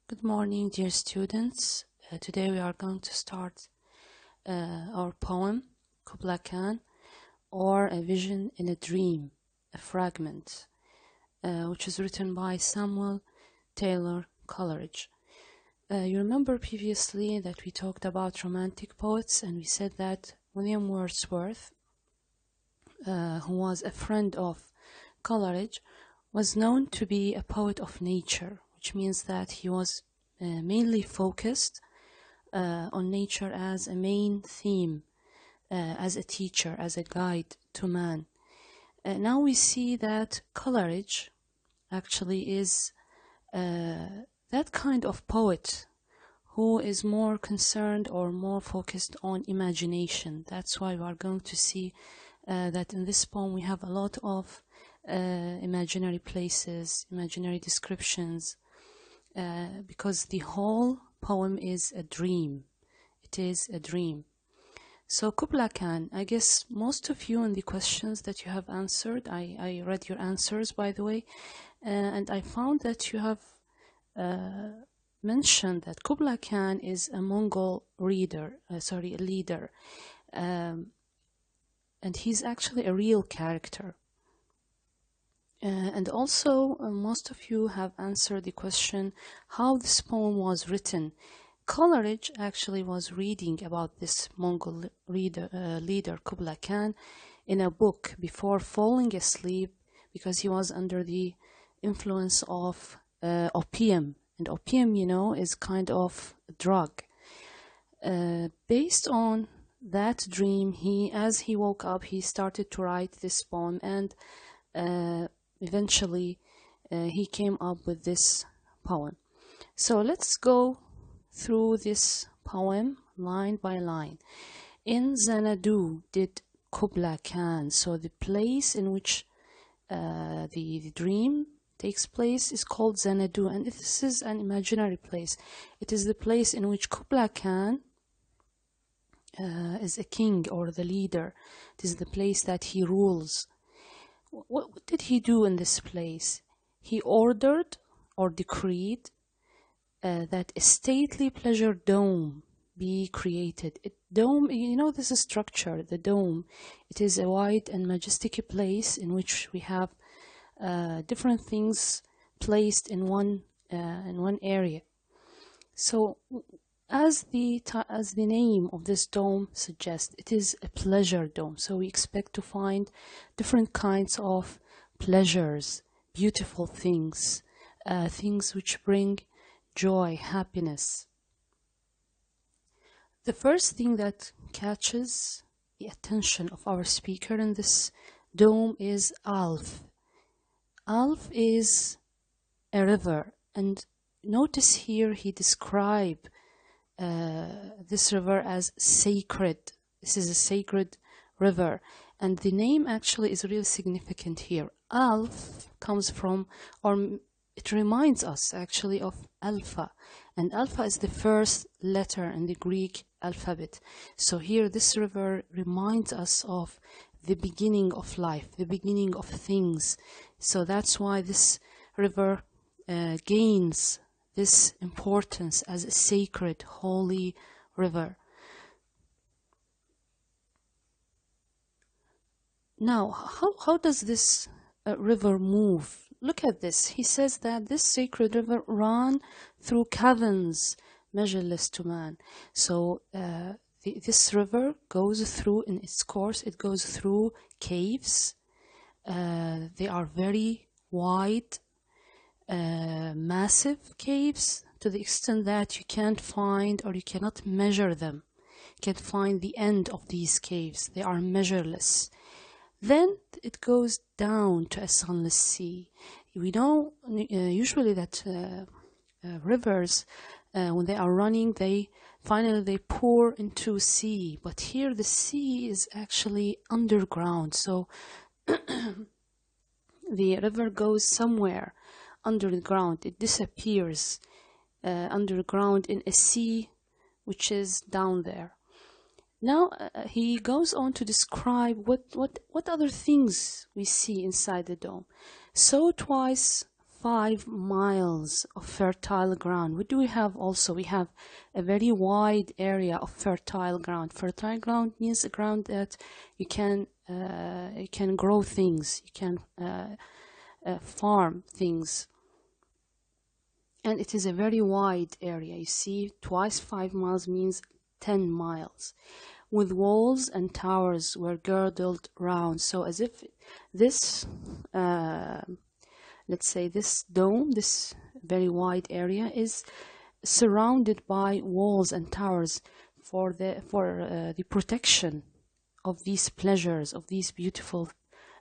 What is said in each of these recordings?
Good morning, dear students. Today we are going to start our poem, Kubla Khan, or A Vision in a Dream, a fragment, which is written by Samuel Taylor Coleridge. You remember previously that we talked about romantic poets, and we said that William Wordsworth, who was a friend of Coleridge, was known to be a poet of nature, which means that he was mainly focused on nature as a main theme, as a teacher, as a guide to man. Now we see that Coleridge actually is that kind of poet who is more concerned or more focused on imagination. That's why we are going to see that in this poem we have a lot of imaginary places, imaginary descriptions, because the whole poem is a dream. It is a dream. So Kubla Khan, I guess most of you in the questions that you have answered, I read your answers, by the way, and I found that you have mentioned that Kubla Khan is a Mongol leader, and he's actually a real character. And also, most of you have answered the question how this poem was written. Coleridge actually was reading about this Mongol leader Kubla Khan in a book before falling asleep because he was under the influence of opium. And opium, you know, is kind of a drug. Based on that dream, as he woke up, he started to write this poem, and eventually he came up with this poem. So let's go through this poem line by line. In Xanadu did Kubla Khan, so the place in which the dream takes place is called Xanadu, and this is an imaginary place. It is the place in which Kubla Khan is a king or the leader. It is the place that he rules. What did he do in this place? He ordered or decreed that a stately pleasure dome be created. Dome, you know, this is structure, the dome. It is a wide and majestic place in which we have different things placed in one area. So, as the name of this dome suggests, it is a pleasure dome. So we expect to find different kinds of pleasures, beautiful things, things which bring joy, happiness. The first thing that catches the attention of our speaker in this dome is Alf. Alf is a river, and notice here he describes this river as sacred. This is a sacred river, and the name actually is really significant here. Alf comes from, or it reminds us actually of alpha, and alpha is the first letter in the Greek alphabet. So here this river reminds us of the beginning of life, the beginning of things. So that's why this river gains this importance as a sacred, holy river. Now, how does this river move? Look at this. He says that this sacred river ran through caverns measureless to man. So this river goes through, in its course, it goes through caves. They are very wide, massive caves, to the extent that you can't find, or you cannot measure them. You can't find the end of these caves. They are measureless. Then it goes down to a sunless sea. We know usually that rivers, when they are running, they finally pour into sea. But here the sea is actually underground. So the river goes somewhere under the ground. It disappears underground in a sea which is down there. Now he goes on to describe what other things we see inside the dome. So twice 5 miles of fertile ground. What do we have also? We have a very wide area of fertile ground. Fertile ground means a ground that you can grow things, you can farm things. And it is a very wide area. You see, twice 5 miles means 10 miles. With walls and towers were girdled round. So as if this, let's say this dome, this very wide area, is surrounded by walls and towers for the protection of these pleasures, of these beautiful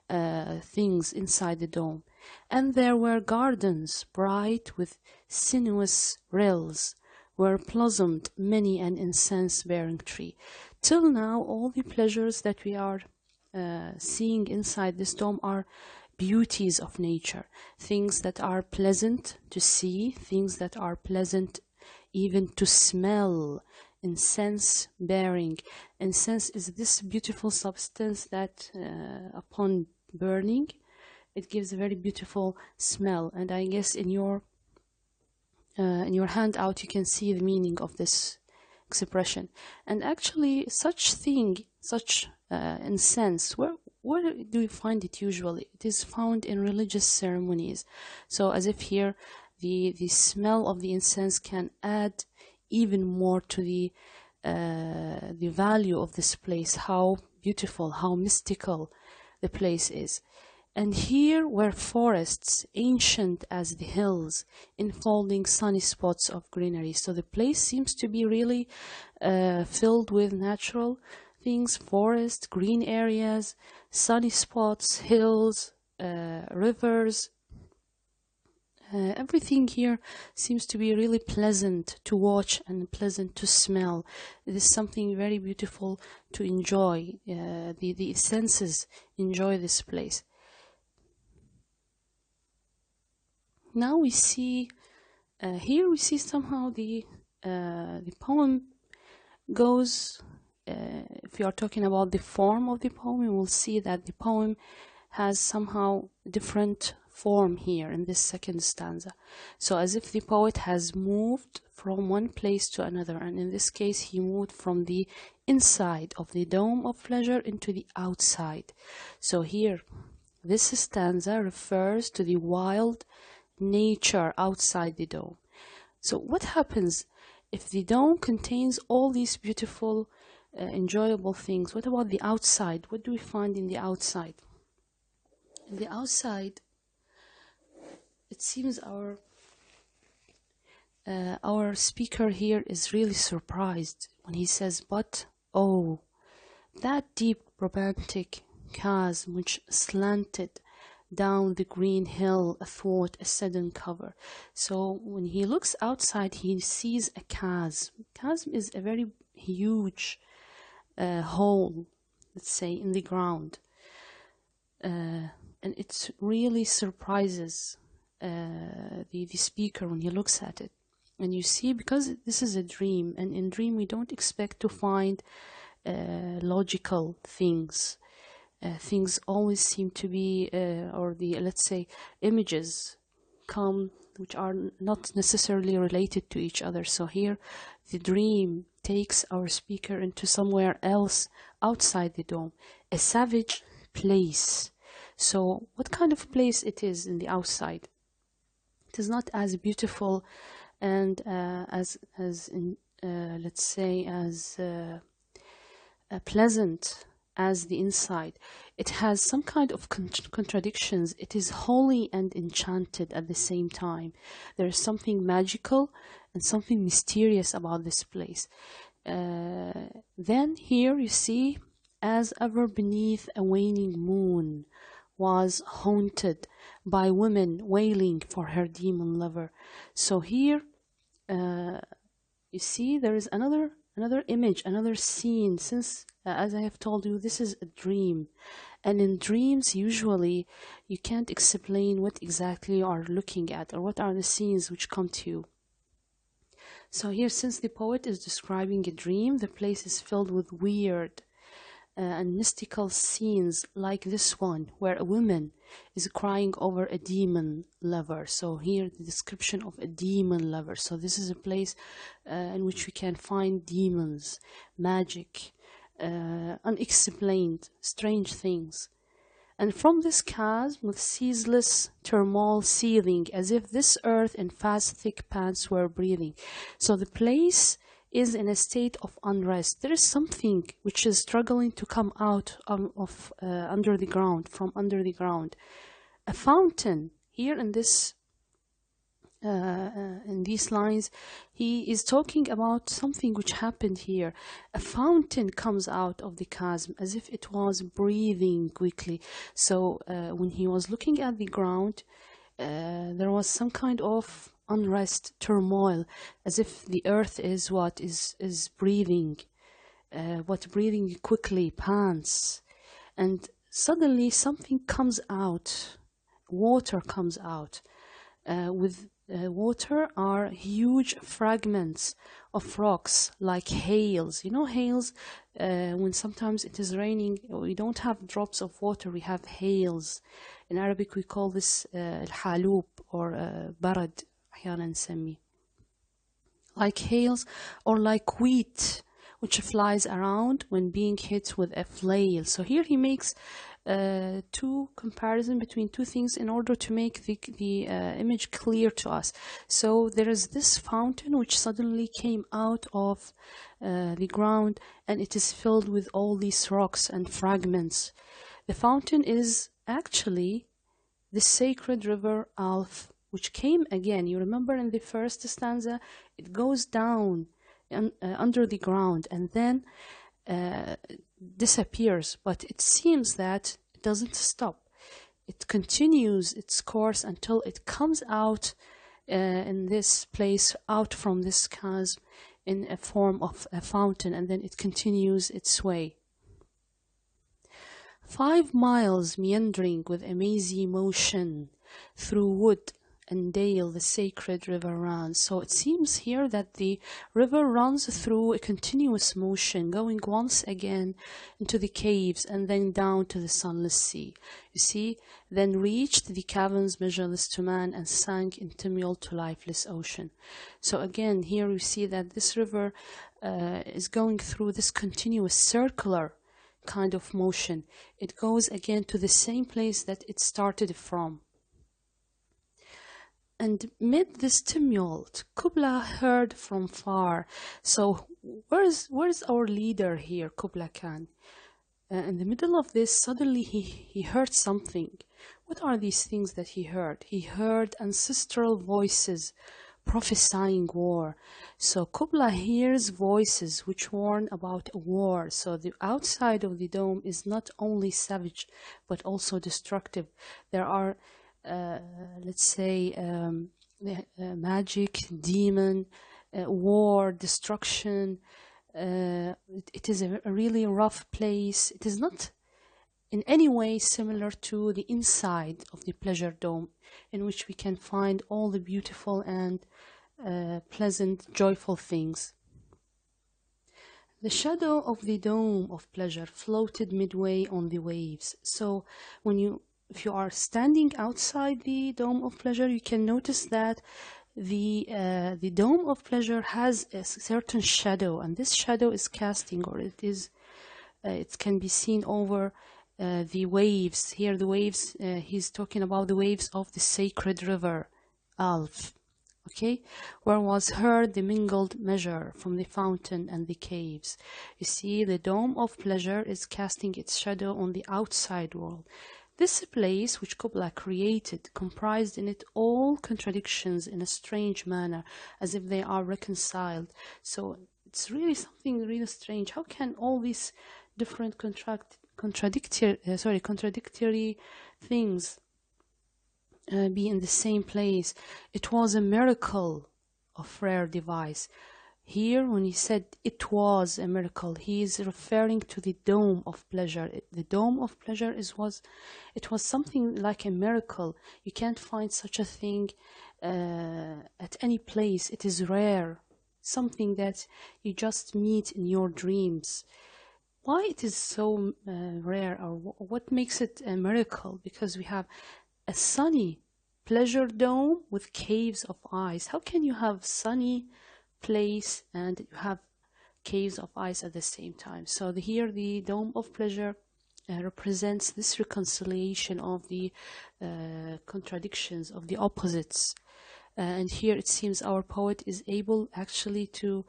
things inside the dome. And there were gardens bright with sinuous rills, where blossomed many an incense-bearing tree. Till now, all the pleasures that we are seeing inside this dome are beauties of nature, things that are pleasant to see, things that are pleasant even to smell. Incense bearing. Incense is this beautiful substance that upon burning, it gives a very beautiful smell. And I guess in your handout you can see the meaning of this expression. And actually such incense, where do you find it usually? It is found in religious ceremonies. So as if here the smell of the incense can add even more to the value of this place, how beautiful, how mystical the place is. And here were forests, ancient as the hills, enfolding sunny spots of greenery. So the place seems to be really filled with natural things, forests, green areas, sunny spots, hills, rivers. Everything here seems to be really pleasant to watch and pleasant to smell. It is something very beautiful to enjoy. The senses enjoy this place. Now we see, here we see somehow the poem goes, if we are talking about the form of the poem, we will see that the poem has somehow different form here in this second stanza. So as if the poet has moved from one place to another, and in this case he moved from the inside of the dome of pleasure into the outside. So here this stanza refers to the wild nature outside the dome. So what happens if the dome contains all these beautiful enjoyable things? What about the outside? What do we find in the outside? In the outside, it seems our speaker here is really surprised when he says, but oh, that deep romantic chasm which slanted down the green hill athwart a sudden cover. So when he looks outside, he sees a chasm. Chasm is a very huge hole, let's say, in the ground. And it really surprises the speaker when he looks at it. And you see, because this is a dream, and in dream we don't expect to find logical things. Things always seem to be, or the, let's say, images come which are not necessarily related to each other. So here the dream takes our speaker into somewhere else outside the dome, a savage place. So what kind of place it is in the outside? It is not as beautiful and as let's say as pleasant as the inside. It has some kind of contradictions. It is holy and enchanted at the same time. There is something magical and something mysterious about this place. Then here you see, as ever beneath a waning moon was haunted by women wailing for her demon lover. So here you see there is another image, another scene, since as I have told you, this is a dream, and in dreams usually you can't explain what exactly you are looking at or what are the scenes which come to you. So here, since the poet is describing a dream, the place is filled with weird and mystical scenes like this one, where a woman is crying over a demon lover. So here the description of a demon lover. So this is a place in which we can find demons, magic, unexplained, strange things. And from this chasm with ceaseless turmoil seething, as if this earth in fast thick pants were breathing. So the place is in a state of unrest. There is something which is struggling to come out of under the ground, from under the ground. A fountain here in this in these lines, he is talking about something which happened here. A fountain comes out of the chasm as if it was breathing quickly. So when he was looking at the ground, there was some kind of unrest, turmoil, as if the earth is breathing, breathing quickly, pants. And suddenly something comes out, water comes out. With water are huge fragments of rocks, like hails. You know, hails, when sometimes it is raining, we don't have drops of water, we have hails. In Arabic we call this الحالوب or barad أحيانا نسميه. Like hails, or like wheat which flies around when being hit with a flail. So here he makes two comparison between two things in order to make the image clear to us. So there is this fountain which suddenly came out of the ground, and it is filled with all these rocks and fragments. The fountain is actually the sacred river Alf, which came again. You remember in the first stanza, it goes down under the ground and then disappears, but it seems that it doesn't stop. It continues its course until it comes out in this place, out from this chasm in a form of a fountain, and then it continues its way. 5 miles meandering with a mazy motion through wood and dale the sacred river runs. So it seems here that the river runs through a continuous motion, going once again into the caves and then down to the sunless sea. You see, then reached the caverns measureless to man and sank in tumult to lifeless ocean. So again, here we see that this river is going through this continuous circular kind of motion. It goes again to the same place that it started from. And mid this tumult, Kubla heard from far. So where's our leader here, Kubla Khan? In the middle of this, suddenly he heard something. What are these things that he heard? He heard ancestral voices prophesying war. So Kubla hears voices which warn about a war. So the outside of the dome is not only savage, but also destructive. There are let's say magic, demon, war, destruction. It is a really rough place. It is not in any way similar to the inside of the pleasure dome, in which we can find all the beautiful and pleasant, joyful things. The shadow of the dome of pleasure floated midway on the waves. So if you are standing outside the dome of pleasure, you can notice that the dome of pleasure has a certain shadow, and this shadow is casting, or it can be seen over the waves. Here the waves, he's talking about the waves of the sacred river Alf, okay, where was heard the mingled measure from the fountain and the caves. You see, the dome of pleasure is casting its shadow on the outside world. This place which Kubla created comprised in it all contradictions in a strange manner, as if they are reconciled. So it's really something really strange. How can all these different contradictory things be in the same place? It was a miracle of rare device. Here, when he said it was a miracle, he is referring to the dome of pleasure. The dome of pleasure it was something like a miracle. You can't find such a thing at any place. It is rare, something that you just meet in your dreams. why it is so rare, or what makes it a miracle? Because we have a sunny pleasure dome with caves of ice. How can you have sunny place and you have caves of ice at the same time? So here the dome of pleasure represents this reconciliation of the contradictions, of the opposites. And here it seems our poet is able actually to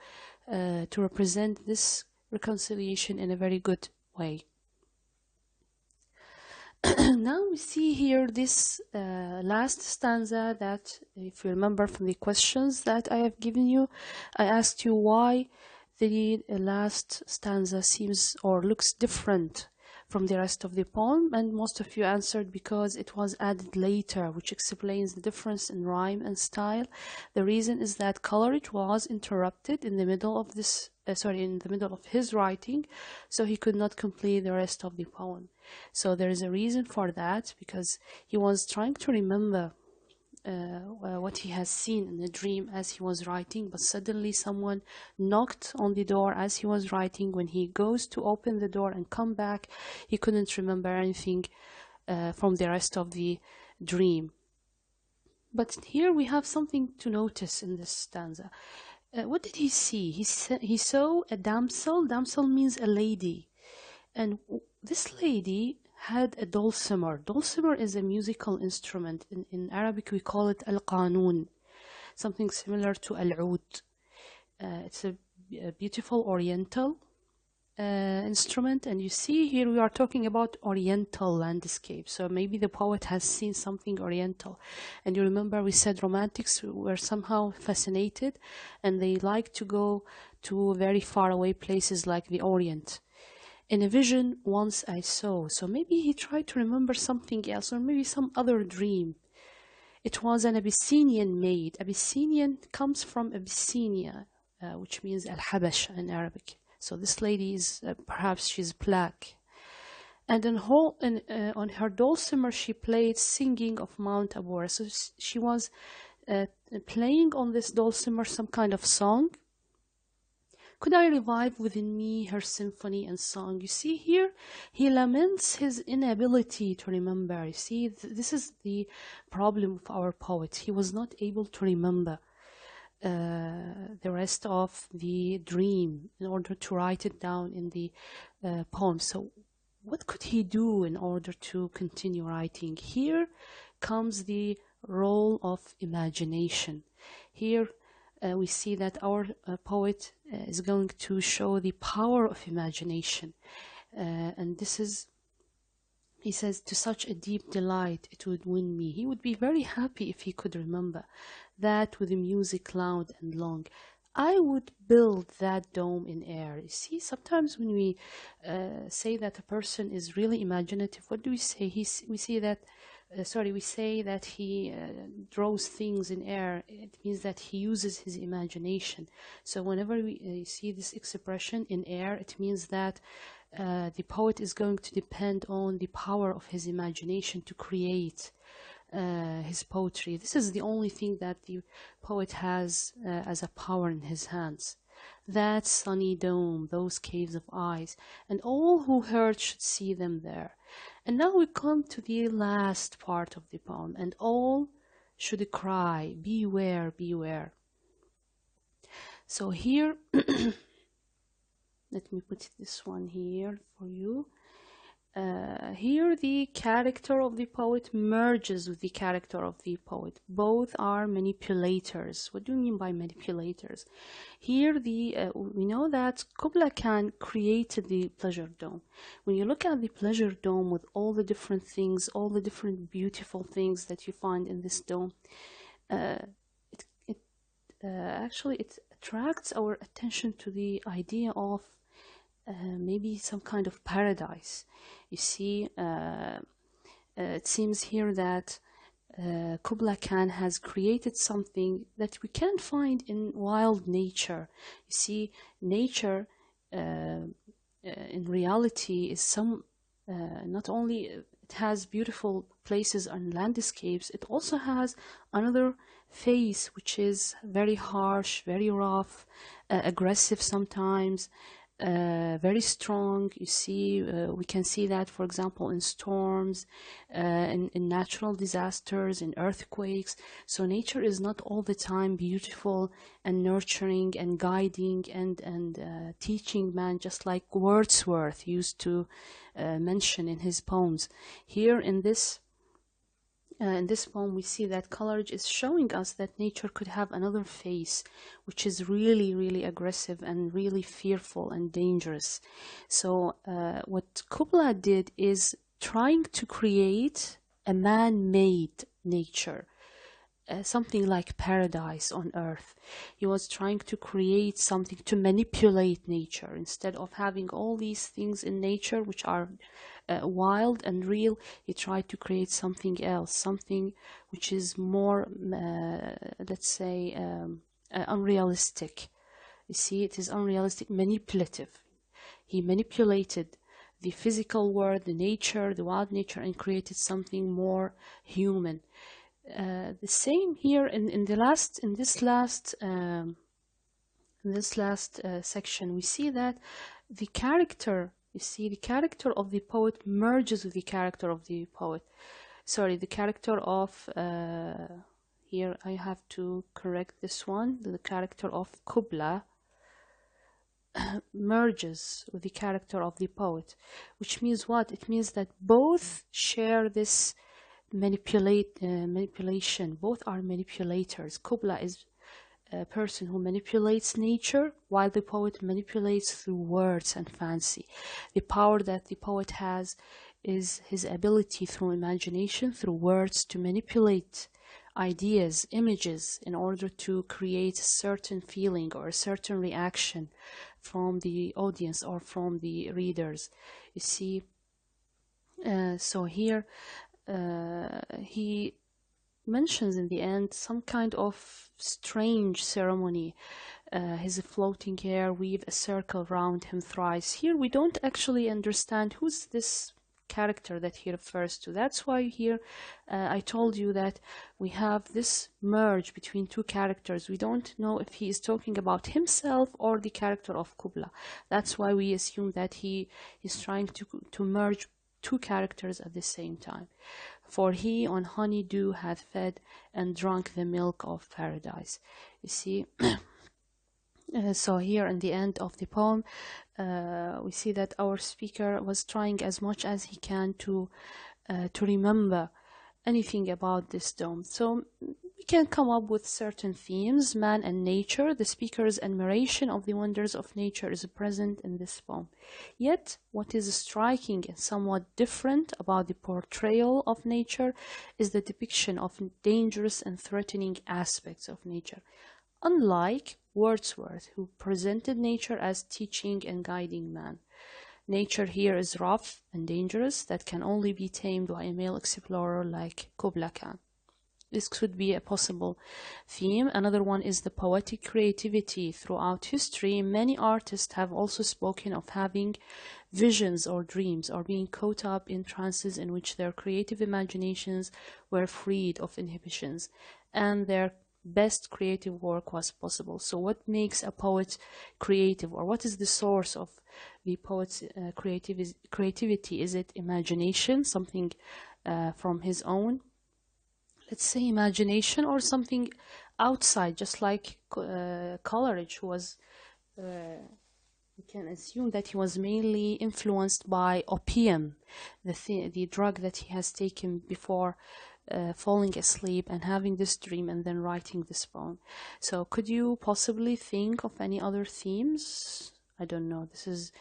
represent this reconciliation in a very good way. Now we see here this last stanza that, if you remember from the questions that I have given you, I asked you why the last stanza seems or looks different from the rest of the poem, and most of you answered because it was added later, which explains the difference in rhyme and style. The reason is that Coleridge was interrupted in the middle of this, in the middle of his writing, so he could not complete the rest of the poem. So there is a reason for that, because he was trying to remember what he has seen in the dream as he was writing, but suddenly someone knocked on the door as he was writing. When he goes to open the door and come back, he couldn't remember anything from the rest of the dream. But here we have something to notice in this stanza. What did he see? He saw a damsel. Damsel means a lady. And this lady had a dulcimer. Dulcimer is a musical instrument. In Arabic, we call it al-qanun, something similar to al-oud. It's a beautiful oriental instrument. And you see here we are talking about oriental landscape. So maybe the poet has seen something oriental. And you remember we said romantics were somehow fascinated and they like to go to very far away places like the Orient. In a vision once I saw. So maybe he tried to remember something else, or maybe some other dream. It was an Abyssinian maid. Abyssinian comes from Abyssinia, which means Al-Habasha in Arabic. So this lady is, perhaps she's black. And on her dulcimer she played singing of Mount Abora. So she was playing on this dulcimer some kind of song. Could I revive within me her symphony and song? You see here, he laments his inability to remember. You see, this is the problem of our poet. He was not able to remember the rest of the dream in order to write it down in the poem. So what could he do in order to continue writing? Here comes the role of imagination. Here we see that our poet is going to show the power of imagination. And this is, he says, to such a deep delight it would win me. He would be very happy if he could remember that with the music loud and long. I would build that dome in air. You see, sometimes when we say that a person is really imaginative, what do we say? We say that he draws things in air. It means that he uses his imagination. So whenever we see this expression in air, it means that the poet is going to depend on the power of his imagination to create his poetry. This is the only thing that the poet has as a power in his hands. That sunny dome, those caves of ice, and all who heard should see them there. And now we come to the last part of the poem, and all should cry, beware, beware. So here, let me put this one here for you. Here the character of the poet merges with the character of the poet. Both are manipulators. What do you mean by manipulators? Here we know that Kubla Khan created the pleasure dome. When you look at the pleasure dome with all the different things, all the different beautiful things that you find in this dome, actually it attracts our attention to the idea of maybe some kind of paradise. You see, it seems here that Kubla Khan has created something that we can't find in wild nature. You see, nature in reality is not only it has beautiful places and landscapes, it also has another face which is very harsh, very rough, aggressive sometimes. very strong. You see, we can see that, for example, in storms, in natural disasters, in earthquakes. So nature is not all the time beautiful and nurturing and guiding and teaching man, just like Wordsworth used to mention in his poems. Here in this poem, we see that Coleridge is showing us that nature could have another face, which is really, really aggressive and really fearful and dangerous. So what Kubla did is trying to create a man-made nature, something like paradise on earth. He was trying to create something to manipulate nature. Instead of having all these things in nature which are wild and real, he tried to create something else, something which is more, let's say, unrealistic. You see, it is unrealistic, manipulative. He manipulated the physical world, the nature, the wild nature, and created something more human. The same here in this last section, we see that the character, you see, the character of the poet merges with the character of the poet. Sorry, the character of here I have to correct this one. The character of Kubla merges with the character of the poet, which means what? It means that both share this manipulation. Both are manipulators. Kubla is a person who manipulates nature, while the poet manipulates through words and fancy. The power that the poet has is his ability through imagination, through words, to manipulate ideas, images, in order to create a certain feeling or a certain reaction from the audience or from the readers. You see, so here he mentions in the end some kind of strange ceremony. His floating hair weave a circle round him thrice. Here we don't actually understand who's this character that he refers to. That's why here I told you that we have this merge between two characters. We don't know if he is talking about himself or the character of Kubla. That's why we assume that he is trying to merge two characters at the same time. For he on honeydew hath fed and drunk the milk of paradise. You see, so here in the end of the poem, we see that our speaker was trying as much as he can to remember anything about this dome. So we can come up with certain themes: man and nature. The speaker's admiration of the wonders of nature is present in this poem. Yet, what is striking and somewhat different about the portrayal of nature is the depiction of dangerous and threatening aspects of nature. Unlike Wordsworth, who presented nature as teaching and guiding man, nature here is rough and dangerous, that can only be tamed by a male explorer like Kubla Khan. This could be a possible theme. Another one is the poetic creativity. Throughout history, many artists have also spoken of having visions or dreams, or being caught up in trances in which their creative imaginations were freed of inhibitions, and their best creative work was possible. So what makes a poet creative, or what is the source of the poet's creativity? Is it imagination, something from his own, let's say, imagination, or something outside, just like Coleridge, who was we can assume that he was mainly influenced by opium, the drug that he has taken before falling asleep and having this dream and then writing this poem. So could you possibly think of any other themes? I don't know. This is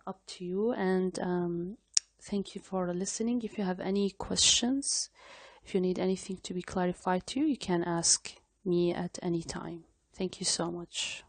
up to you. And thank you for listening. If you have any questions, if you need anything to be clarified to you, you can ask me at any time. Thank you so much.